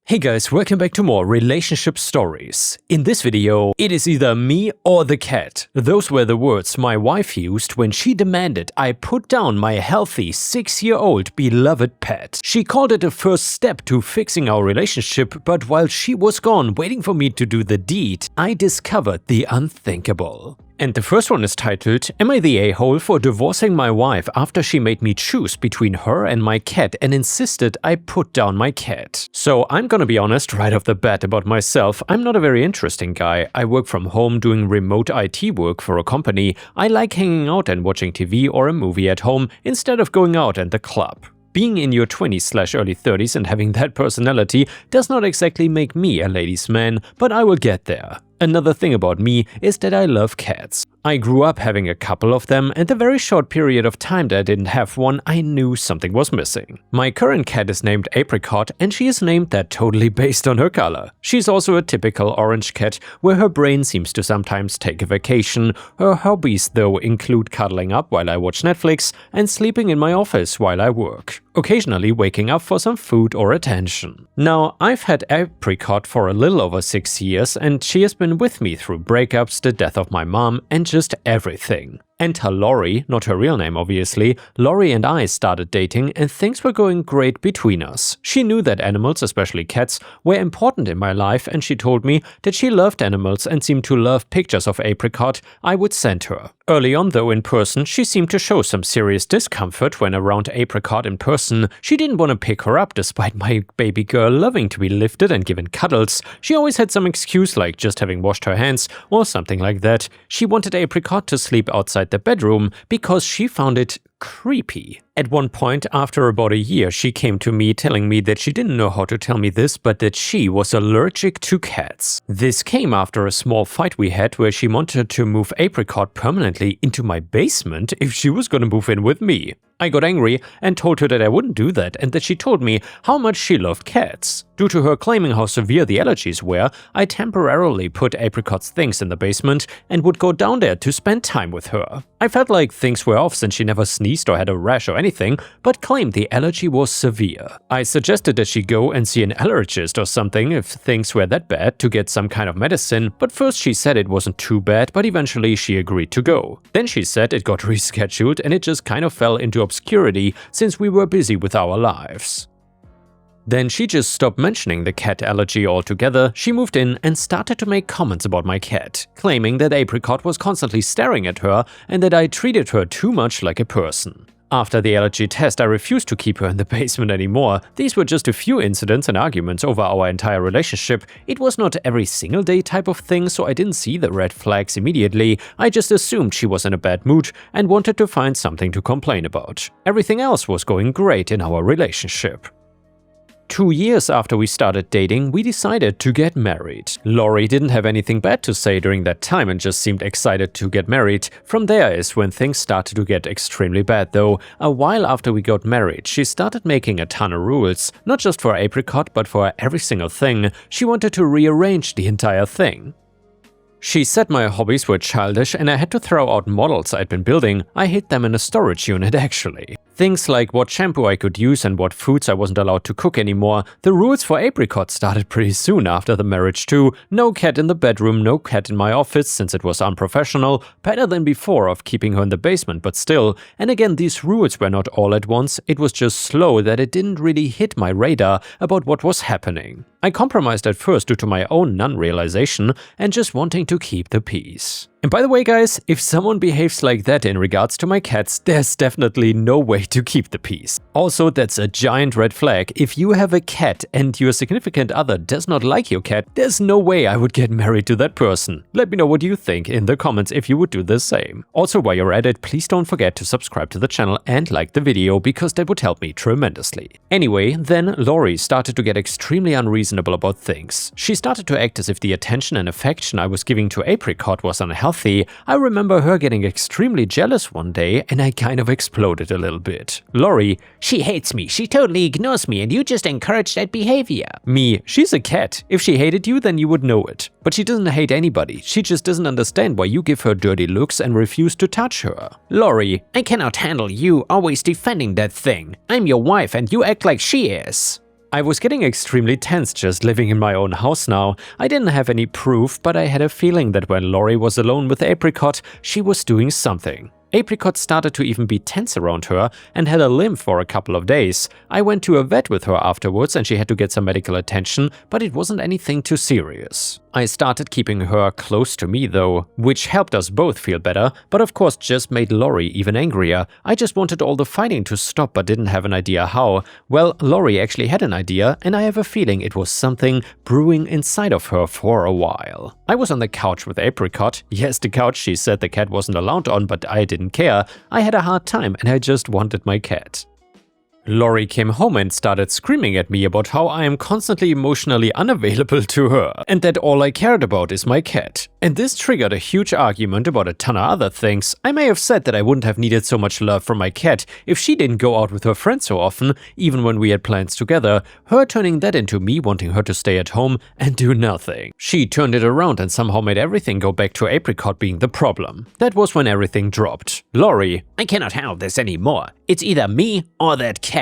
Hey guys, welcome back to more relationship stories. In this video, it is either me or the cat. Those were the words my wife used when she demanded I put down my healthy 6-year-old beloved pet. She called it a first step to fixing our relationship, but while she was gone waiting for me to do the deed, I discovered the unthinkable. And the first one is titled, Am I the a-hole for divorcing my wife after she made me choose between her and my cat and insisted I put down my cat? So I'm gonna be honest right off the bat about myself, I'm not a very interesting guy. I work from home doing remote IT work for a company. I like hanging out and watching TV or a movie at home instead of going out at the club. Being in your 20s/early 30s and having that personality does not exactly make me a ladies' man, but I will get there. Another thing about me is that I love cats. I grew up having a couple of them, and the very short period of time that I didn't have one, I knew something was missing. My current cat is named Apricot, and she is named that totally based on her color. She's also a typical orange cat, where her brain seems to sometimes take a vacation. Her hobbies, though, include cuddling up while I watch Netflix and sleeping in my office while I work, occasionally waking up for some food or attention. Now, I've had Apricot for a little over 6 years, and she has been with me through breakups, the death of my mom, and just everything. Enter Lori, not her real name obviously. Lori and I started dating and things were going great between us. She knew that animals, especially cats, were important in my life, and she told me that she loved animals and seemed to love pictures of Apricot I would send her. Early on though, in person, she seemed to show some serious discomfort when around Apricot in person. She didn't want to pick her up despite my baby girl loving to be lifted and given cuddles. She always had some excuse like just having washed her hands or something like that. She wanted Apricot to sleep outside the bedroom because she found it creepy. At one point, after about a year, she came to me telling me that she didn't know how to tell me this, but that she was allergic to cats. This came after a small fight we had where she wanted to move Apricot permanently into my basement if she was gonna move in with me. I got angry and told her that I wouldn't do that and that she told me how much she loved cats. Due to her claiming how severe the allergies were, I temporarily put Apricot's things in the basement and would go down there to spend time with her. I felt like things were off since she never sneezed or had a rash or anything, but claimed the allergy was severe. I suggested that she go and see an allergist or something if things were that bad to get some kind of medicine, but first she said it wasn't too bad, but eventually she agreed to go. Then she said it got rescheduled and it just kind of fell into obscurity since we were busy with our lives. Then she just stopped mentioning the cat allergy altogether. She moved in and started to make comments about my cat, claiming that Apricot was constantly staring at her and that I treated her too much like a person. After the allergy test, I refused to keep her in the basement anymore. These were just a few incidents and arguments over our entire relationship. It was not every single day type of thing, so I didn't see the red flags immediately. I just assumed she was in a bad mood and wanted to find something to complain about. Everything else was going great in our relationship. 2 years after we started dating, we decided to get married. Lori didn't have anything bad to say during that time and just seemed excited to get married. From there is when things started to get extremely bad though. A while after we got married, she started making a ton of rules, not just for Apricot but for every single thing. She wanted to rearrange the entire thing. She said my hobbies were childish and I had to throw out models I'd been building. I hid them in a storage unit actually. Things like what shampoo I could use and what foods I wasn't allowed to cook anymore. The rules for Apricot started pretty soon after the marriage too. No cat in the bedroom, no cat in my office since it was unprofessional. Better than before of keeping her in the basement, but still. And again, these rules were not all at once. It was just slow that it didn't really hit my radar about what was happening. I compromised at first due to my own non-realization and just wanting to keep the peace. And by the way guys, if someone behaves like that in regards to my cats, there's definitely no way to keep the peace. Also, that's a giant red flag. If you have a cat and your significant other does not like your cat, there's no way I would get married to that person. Let me know what you think in the comments if you would do the same. Also, while you're at it, please don't forget to subscribe to the channel and like the video because that would help me tremendously. Anyway, then Lori started to get extremely unreasonable about things. She started to act as if the attention and affection I was giving to Apricot was unhealthy. I remember her getting extremely jealous one day and I kind of exploded a little bit. Lori, she hates me, she totally ignores me and you just encourage that behavior. Me, she's a cat. If she hated you, then you would know it. But she doesn't hate anybody, she just doesn't understand why you give her dirty looks and refuse to touch her. Lori, I cannot handle you always defending that thing. I'm your wife and you act like she is. I was getting extremely tense just living in my own house now. I didn't have any proof, but I had a feeling that when Lori was alone with Apricot, she was doing something. Apricot started to even be tense around her and had a limp for a couple of days. I went to a vet with her afterwards and she had to get some medical attention, but it wasn't anything too serious. I started keeping her close to me though, which helped us both feel better, but of course just made Lori even angrier. I just wanted all the fighting to stop but didn't have an idea how. Well, Lori actually had an idea, and I have a feeling it was something brewing inside of her for a while. I was on the couch with Apricot. Yes, the couch she said the cat wasn't allowed on, but I didn't care. I had a hard time and I just wanted my cat. Lori came home and started screaming at me about how I am constantly emotionally unavailable to her and that all I cared about is my cat. And this triggered a huge argument about a ton of other things. I may have said that I wouldn't have needed so much love from my cat if she didn't go out with her friends so often, even when we had plans together, her turning that into me wanting her to stay at home and do nothing. She turned it around and somehow made everything go back to Apricot being the problem. That was when everything dropped. Lori: I cannot handle this anymore. It's either me or that cat.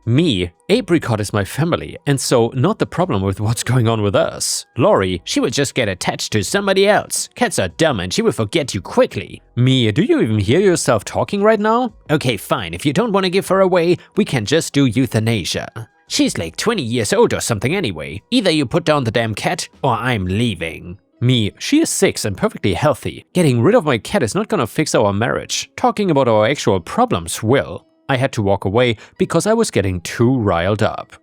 Me: Apricot is my family, and so not the problem with what's going on with us. Lori: she will just get attached to somebody else. Cats are dumb and she will forget you quickly. Me: do you even hear yourself talking right now? Okay, fine, if you don't want to give her away, we can just do euthanasia. She's like 20 years old or something anyway. Either you put down the damn cat or I'm leaving. Me: she is 6 and perfectly healthy. Getting rid of my cat is not gonna fix our marriage. Talking about our actual problems will. I had to walk away because I was getting too riled up.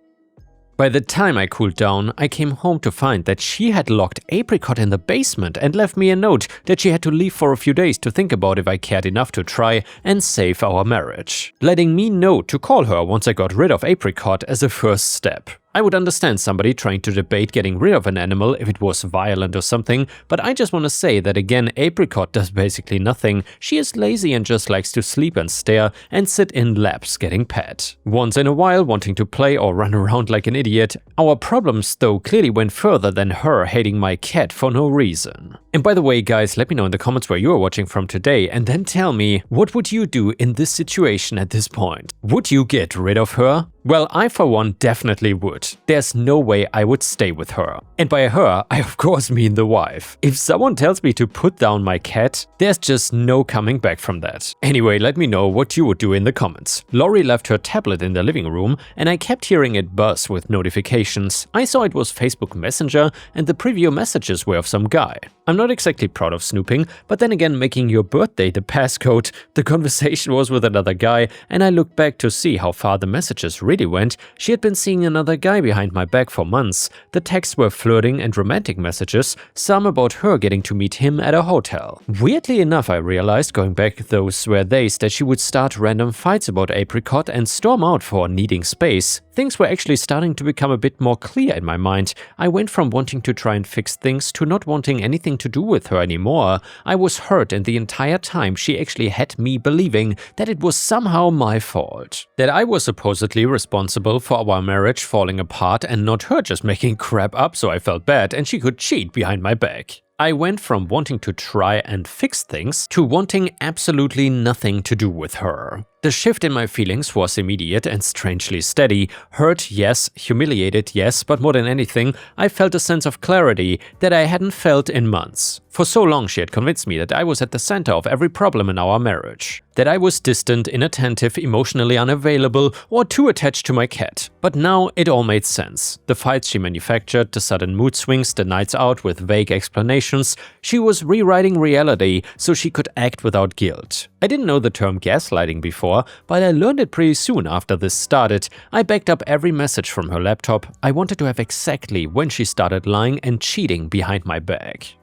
By the time I cooled down, I came home to find that she had locked Apricot in the basement and left me a note that she had to leave for a few days to think about if I cared enough to try and save our marriage, letting me know to call her once I got rid of Apricot as a first step. I would understand somebody trying to debate getting rid of an animal if it was violent or something, but I just want to say that again, Apricot does basically nothing. She is lazy and just likes to sleep and stare and sit in laps getting pet. Once in a while wanting to play or run around like an idiot. Our problems though clearly went further than her hating my cat for no reason. And by the way guys, let me know in the comments where you are watching from today and then tell me, what would you do in this situation at this point? Would you get rid of her? Well, I for one definitely would. There's no way I would stay with her. And by her, I of course mean the wife. If someone tells me to put down my cat, there's just no coming back from that. Anyway, let me know what you would do in the comments. Lori left her tablet in the living room and I kept hearing it buzz with notifications. I saw it was Facebook Messenger and the preview messages were of some guy. I'm not exactly proud of snooping, but then again making your birthday the passcode, the conversation was with another guy and I looked back to see how far the messages really went. She had been seeing another guy behind my back for months. The texts were flirting and romantic messages, some about her getting to meet him at a hotel. Weirdly enough, I realized going back those were days that she would start random fights about Apricot and storm out for needing space. Things were actually starting to become a bit more clear in my mind. I went from wanting to try and fix things to not wanting anything to do with her anymore. I was hurt, and the entire time she actually had me believing that it was somehow my fault. That I was supposedly responsible for our marriage falling apart and not her just making crap up so I felt bad and she could cheat behind my back. I went from wanting to try and fix things to wanting absolutely nothing to do with her. The shift in my feelings was immediate and strangely steady. Hurt, yes. Humiliated, yes. But more than anything, I felt a sense of clarity that I hadn't felt in months. For so long she had convinced me that I was at the center of every problem in our marriage. That I was distant, inattentive, emotionally unavailable, or too attached to my cat. But now it all made sense. The fights she manufactured, the sudden mood swings, the nights out with vague explanations. She was rewriting reality so she could act without guilt. I didn't know the term gaslighting before, but I learned it pretty soon after this started. I backed up every message from her laptop. I wanted to have exactly when she started lying and cheating behind my back.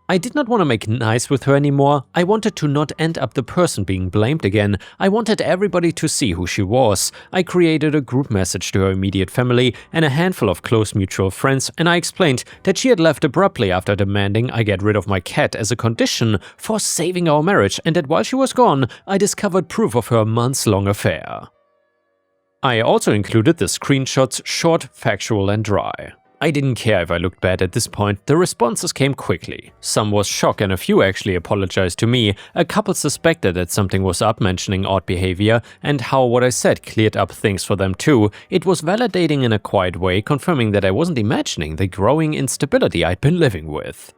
I did not want to make nice with her anymore. I wanted to not end up the person being blamed again. I wanted everybody to see who she was. I created a group message to her immediate family and a handful of close mutual friends, and I explained that she had left abruptly after demanding I get rid of my cat as a condition for saving our marriage, and that while she was gone, I discovered proof of her months-long affair. I also included the screenshots short, factual and dry. I didn't care if I looked bad at this point, the responses came quickly. Some was shock and a few actually apologized to me, a couple suspected that something was up, mentioning odd behavior and how what I said cleared up things for them too. It was validating in a quiet way, confirming that I wasn't imagining the growing instability I'd been living with.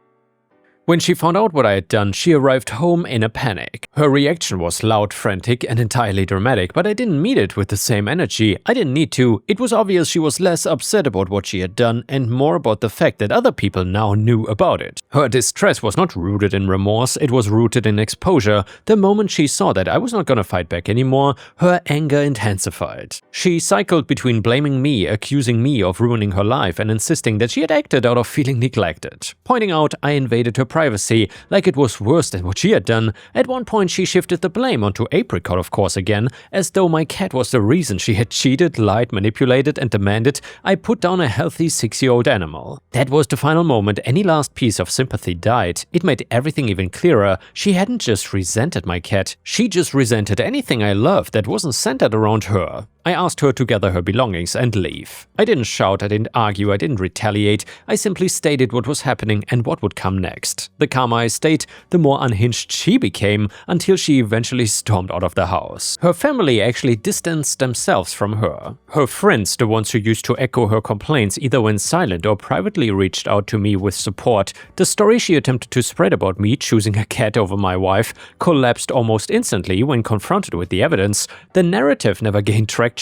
When she found out what I had done, she arrived home in a panic. Her reaction was loud, frantic, and entirely dramatic, but I didn't meet it with the same energy. I didn't need to. It was obvious she was less upset about what she had done and more about the fact that other people now knew about it. Her distress was not rooted in remorse, it was rooted in exposure. The moment she saw that I was not gonna fight back anymore, her anger intensified. She cycled between blaming me, accusing me of ruining her life, and insisting that she had acted out of feeling neglected. Pointing out I invaded her privacy, like it was worse than what she had done. At one point she shifted the blame onto Apricot, of course, again, as though my cat was the reason she had cheated, lied, manipulated, and demanded I put down a healthy 6-year-old animal. That was the final moment any last piece of sympathy died. It made everything even clearer. She hadn't just resented my cat, she just resented anything I loved that wasn't centered around her. I asked her to gather her belongings and leave. I didn't shout, I didn't argue, I didn't retaliate, I simply stated what was happening and what would come next. The calmer I stayed, the more unhinged she became, until she eventually stormed out of the house. Her family actually distanced themselves from her. Her friends, the ones who used to echo her complaints either when silent or privately, reached out to me with support. The story she attempted to spread about me choosing a cat over my wife collapsed almost instantly when confronted with the evidence. The narrative never gained traction.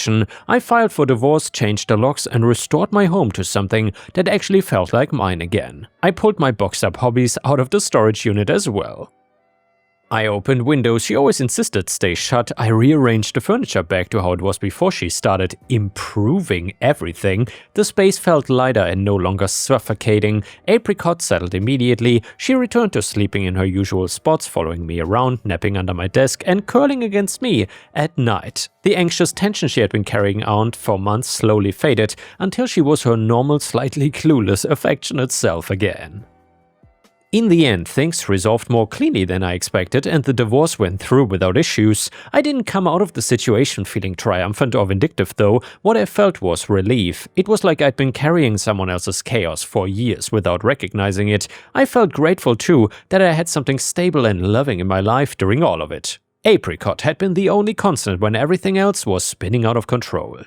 I filed for divorce, changed the locks, and restored my home to something that actually felt like mine again. I pulled my boxed-up hobbies out of the storage unit as well. I opened windows she always insisted stay shut. I rearranged the furniture back to how it was before she started improving everything. The space felt lighter and no longer suffocating. Apricot settled immediately. She returned to sleeping in her usual spots, following me around, napping under my desk, and curling against me at night. The anxious tension she had been carrying on for months slowly faded until she was her normal, slightly clueless, affectionate self again. In the end, things resolved more cleanly than I expected and the divorce went through without issues. I didn't come out of the situation feeling triumphant or vindictive though. What I felt was relief. It was like I'd been carrying someone else's chaos for years without recognizing it. I felt grateful too that I had something stable and loving in my life during all of it. Apricot had been the only constant when everything else was spinning out of control.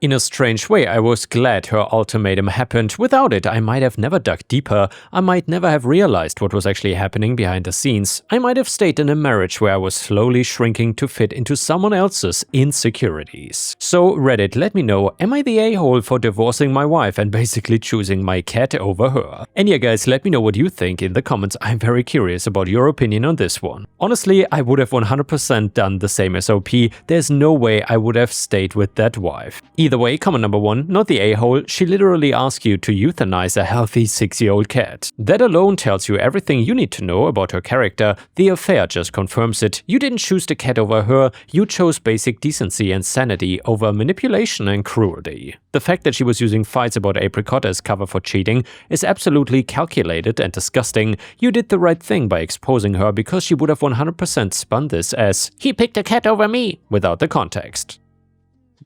In a strange way, I was glad her ultimatum happened. Without it, I might have never dug deeper. I might never have realized what was actually happening behind the scenes. I might have stayed in a marriage where I was slowly shrinking to fit into someone else's insecurities. So Reddit, let me know, am I the a-hole for divorcing my wife and basically choosing my cat over her? And yeah guys, let me know what you think in the comments. I'm very curious about your opinion on this one. Honestly, I would have 100% done the same SOP. There's no way I would have stayed with that wife. Either way, comment number 1, not the a-hole, she literally asked you to euthanize a healthy 6-year-old cat. That alone tells you everything you need to know about her character. The affair just confirms it. You didn't choose the cat over her, you chose basic decency and sanity over manipulation and cruelty. The fact that she was using fights about Apricot as cover for cheating is absolutely calculated and disgusting. You did the right thing by exposing her because she would have 100% spun this as, "He picked a cat over me," without the context.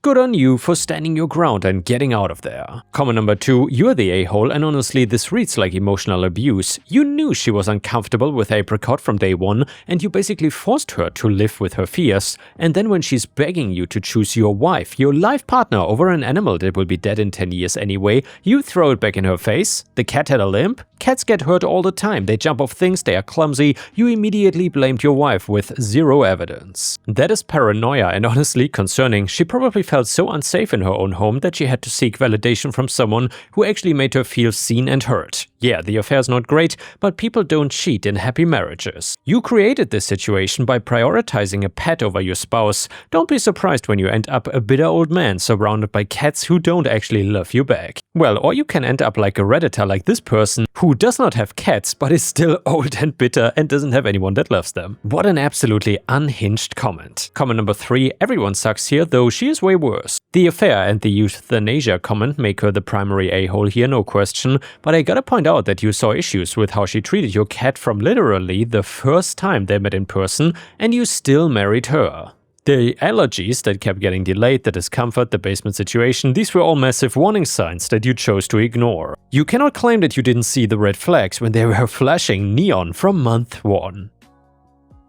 Good on you for standing your ground and getting out of there. Comment number 2, you're the a-hole and honestly this reads like emotional abuse. You knew she was uncomfortable with Apricot from day one and you basically forced her to live with her fears. And then when she's begging you to choose your wife, your life partner over an animal that will be dead in 10 years anyway, you throw it back in her face. The cat had a limp? Cats get hurt all the time, they jump off things, they are clumsy. You immediately blamed your wife with zero evidence. That is paranoia and honestly concerning. She probably felt so unsafe in her own home that she had to seek validation from someone who actually made her feel seen and heard. Yeah, the affair's not great, but people don't cheat in happy marriages. You created this situation by prioritizing a pet over your spouse. Don't be surprised when you end up a bitter old man surrounded by cats who don't actually love you back. Well, or you can end up like a Redditor like this person who does not have cats but is still old and bitter and doesn't have anyone that loves them. What an absolutely unhinged comment. Comment number 3, everyone sucks here, though she is way worse. The affair and the euthanasia comment make her the primary a-hole here, no question, but I gotta point out that you saw issues with how she treated your cat from literally the first time they met in person and you still married her. The allergies that kept getting delayed, the discomfort, the basement situation, these were all massive warning signs that you chose to ignore. You cannot claim that you didn't see the red flags when they were flashing neon from month 1.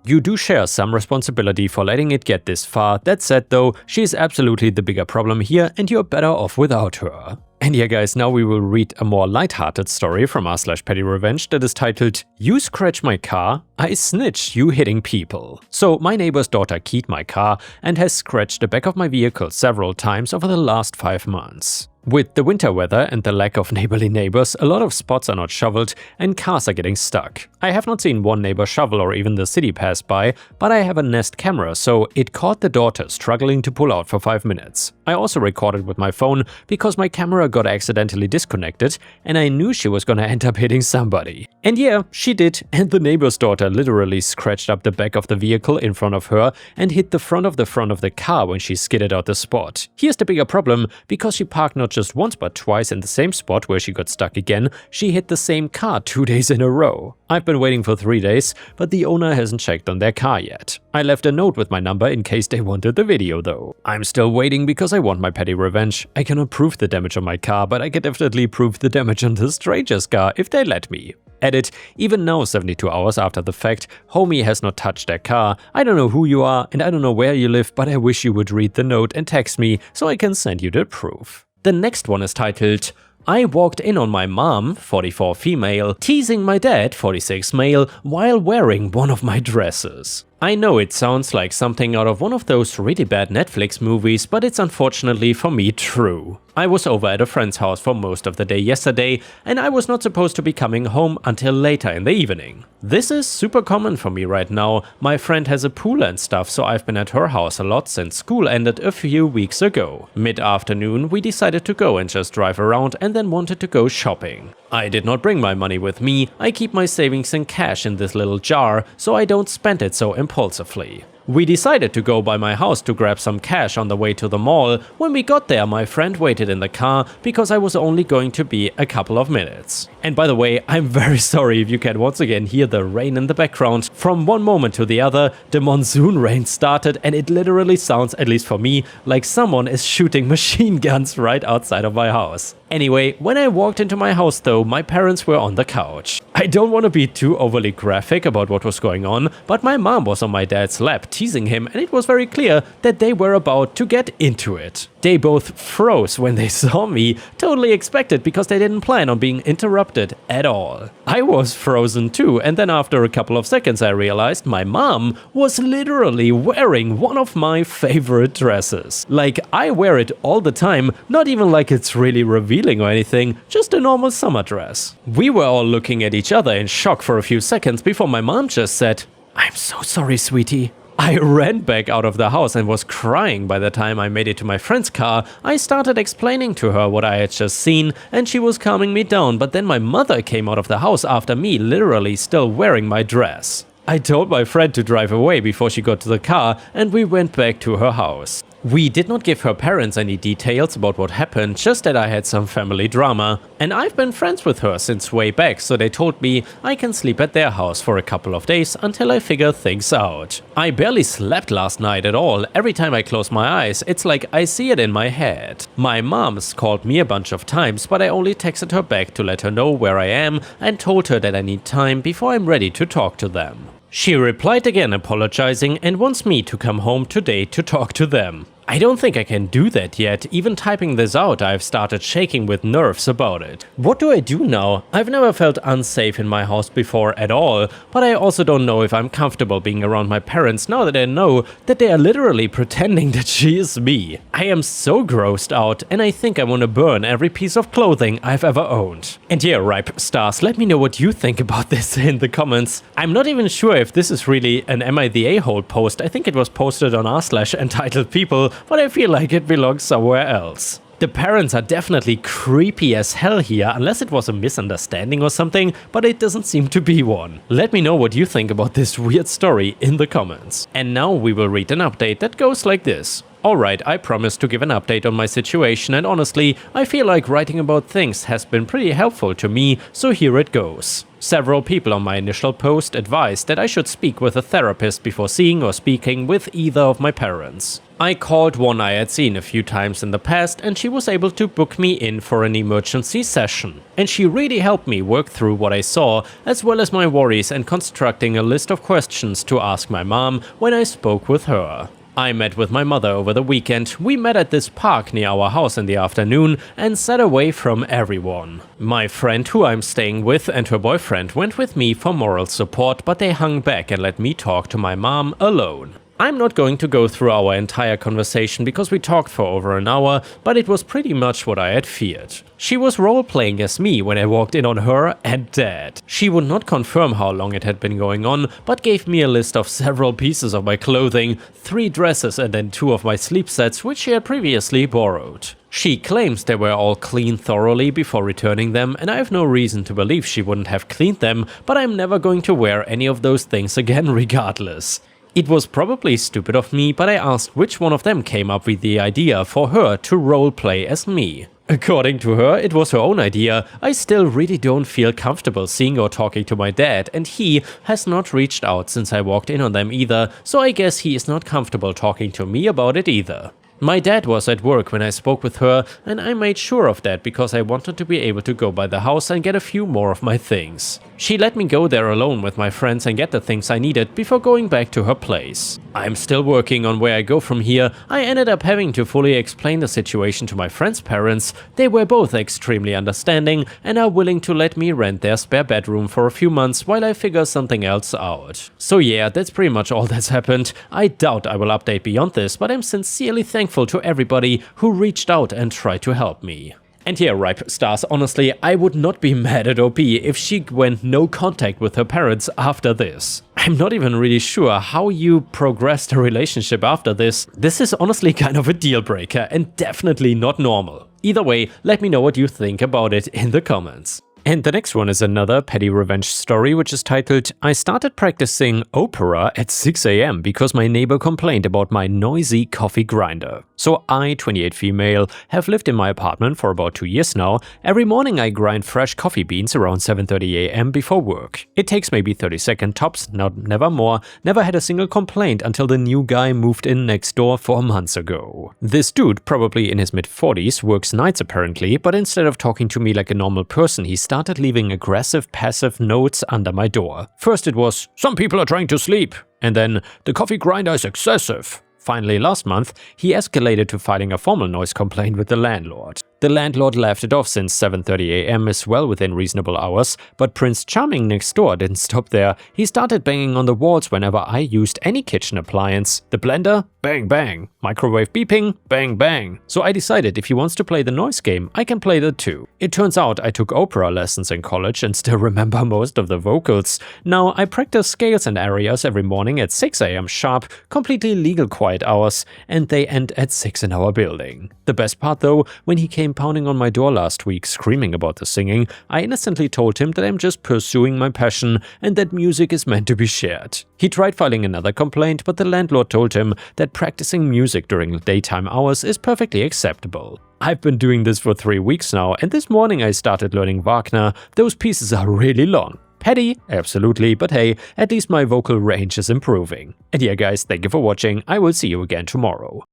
You do share some responsibility for letting it get this far. That said though, she is absolutely the bigger problem here and you're better off without her. And yeah guys, now we will read a more lighthearted story from r/pettyrevenge that is titled "You Scratch My Car, I Snitch, You Hitting People." So my neighbor's daughter keyed my car and has scratched the back of my vehicle several times over the last 5 months. With the winter weather and the lack of neighborly neighbors, a lot of spots are not shoveled and cars are getting stuck. I have not seen one neighbor shovel or even the city pass by, but I have a Nest camera, so it caught the daughter struggling to pull out for 5 minutes. I also recorded with my phone because my camera got accidentally disconnected and I knew she was gonna end up hitting somebody. And yeah, she did, and the neighbor's daughter literally scratched up the back of the vehicle in front of her and hit the front of the car when she skidded out the spot. Here's the bigger problem: because she parked not just once but twice in the same spot where she got stuck again, she hit the same car 2 days in a row. I've been waiting for 3 days, but the owner hasn't checked on their car yet. I left a note with my number in case they wanted the video though. I'm still waiting because I want my petty revenge. I cannot prove the damage on my car, but I can definitely prove the damage on the stranger's car if they let me. Edit: even now, 72 hours after the fact, homie has not touched their car. I don't know who you are and I don't know where you live, but I wish you would read the note and text me so I can send you the proof. The next one is titled "I walked in on my mom, 44 female, teasing my dad, 46 male, while wearing one of my dresses." I know it sounds like something out of one of those really bad Netflix movies, but it's unfortunately for me true. I was over at a friend's house for most of the day yesterday, and I was not supposed to be coming home until later in the evening. This is super common for me right now. My friend has a pool and stuff, so I've been at her house a lot since school ended a few weeks ago. Mid-afternoon, we decided to go and just drive around and then wanted to go shopping. I did not bring my money with me. I keep my savings in cash in this little jar, so I don't spend it so impulsively. We decided to go by my house to grab some cash on the way to the mall. When we got there, my friend waited in the car because I was only going to be a couple of minutes. And by the way, I'm very sorry if you can once again hear the rain in the background. From one moment to the other, the monsoon rain started and it literally sounds, at least for me, like someone is shooting machine guns right outside of my house. Anyway, when I walked into my house though, my parents were on the couch. I don't want to be too overly graphic about what was going on, but my mom was on my dad's lap teasing him and it was very clear that they were about to get into it. They both froze when they saw me, totally expected because they didn't plan on being interrupted at all. I was frozen too, and then after a couple of seconds I realized my mom was literally wearing one of my favorite dresses. Like, I wear it all the time, not even like it's really revealing or anything, just a normal summer dress. We were all looking at each other in shock for a few seconds before my mom just said, "I'm so sorry, sweetie." I ran back out of the house and was crying by the time I made it to my friend's car. I started explaining to her what I had just seen and she was calming me down, but then my mother came out of the house after me, literally still wearing my dress. I told my friend to drive away before she got to the car and we went back to her house. We did not give her parents any details about what happened, just that I had some family drama. And I've been friends with her since way back, so they told me I can sleep at their house for a couple of days until I figure things out. I barely slept last night at all. Every time I close my eyes, it's like I see it in my head. My mom's called me a bunch of times, but I only texted her back to let her know where I am and told her that I need time before I'm ready to talk to them. She replied again apologizing and wants me to come home today to talk to them. I don't think I can do that yet. Even typing this out, I've started shaking with nerves about it. What do I do now? I've never felt unsafe in my house before at all, but I also don't know if I'm comfortable being around my parents now that I know that they are literally pretending that she is me. I am so grossed out and I think I want to burn every piece of clothing I've ever owned. And yeah, Ripe Stars, let me know what you think about this in the comments. I'm not even sure if this is really an Am I the A-hole post. I think it was posted on r/entitledpeople, but I feel like it belongs somewhere else. The parents are definitely creepy as hell here, unless it was a misunderstanding or something, but it doesn't seem to be one. Let me know what you think about this weird story in the comments. And now we will read an update that goes like this. Alright, I promised to give an update on my situation, and honestly, I feel like writing about things has been pretty helpful to me, so here it goes. Several people on my initial post advised that I should speak with a therapist before seeing or speaking with either of my parents. I called one I had seen a few times in the past and she was able to book me in for an emergency session. And she really helped me work through what I saw, as well as my worries, and constructing a list of questions to ask my mom when I spoke with her. I met with my mother over the weekend. We met at this park near our house in the afternoon and sat away from everyone. My friend who I'm staying with and her boyfriend went with me for moral support, but they hung back and let me talk to my mom alone. I'm not going to go through our entire conversation because we talked for over an hour, but it was pretty much what I had feared. She was role-playing as me when I walked in on her and Dad. She would not confirm how long it had been going on, but gave me a list of several pieces of my clothing, 3 dresses and then 2 of my sleep sets which she had previously borrowed. She claims they were all cleaned thoroughly before returning them, and I have no reason to believe she wouldn't have cleaned them, but I'm never going to wear any of those things again regardless. It was probably stupid of me, but I asked which one of them came up with the idea for her to roleplay as me. According to her, it was her own idea. I still really don't feel comfortable seeing or talking to my dad, and he has not reached out since I walked in on them either, so I guess he is not comfortable talking to me about it either. My dad was at work when I spoke with her, and I made sure of that because I wanted to be able to go by the house and get a few more of my things. She let me go there alone with my friends and get the things I needed before going back to her place. I'm still working on where I go from here. I ended up having to fully explain the situation to my friends' parents. They were both extremely understanding and are willing to let me rent their spare bedroom for a few months while I figure something else out. So yeah, that's pretty much all that's happened. I doubt I will update beyond this, but I'm sincerely thankful to everybody who reached out and tried to help me. And yeah, Ripestars, honestly, I would not be mad at OP if she went no contact with her parents after this. I'm not even really sure how you progressed a relationship after this. This is honestly kind of a deal breaker and definitely not normal. Either way, let me know what you think about it in the comments. And the next one is another petty revenge story, which is titled, I started practicing opera at 6 AM because my neighbor complained about my noisy coffee grinder. So I, 28 female, have lived in my apartment for about 2 years now. Every morning I grind fresh coffee beans around 7:30 AM before work. It takes maybe 30 seconds tops, never more. Never had a single complaint until the new guy moved in next door 4 months ago. This dude, probably in his mid-40s, works nights apparently, but instead of talking to me like a normal person, he started leaving aggressive passive notes under my door. First it was, some people are trying to sleep, and then, the coffee grinder is excessive. Finally, last month, he escalated to filing a formal noise complaint with the landlord. The landlord laughed it off since 7:30 AM is well within reasonable hours, but Prince Charming next door didn't stop there. He started banging on the walls whenever I used any kitchen appliance. The blender? Bang bang. Microwave beeping? Bang bang. So I decided if he wants to play the noise game, I can play that too. It turns out I took opera lessons in college and still remember most of the vocals. Now I practice scales and arias every morning at 6 AM sharp, completely legal quiet hours, and they end at 6 in our building. The best part though, when he came pounding on my door last week screaming about the singing, I innocently told him that I'm just pursuing my passion and that music is meant to be shared. He tried filing another complaint, but the landlord told him that practicing music during daytime hours is perfectly acceptable. I've been doing this for 3 weeks now, and this morning I started learning Wagner. Those pieces are really long. Petty? Absolutely, but hey, at least my vocal range is improving. And yeah guys, thank you for watching, I will see you again tomorrow.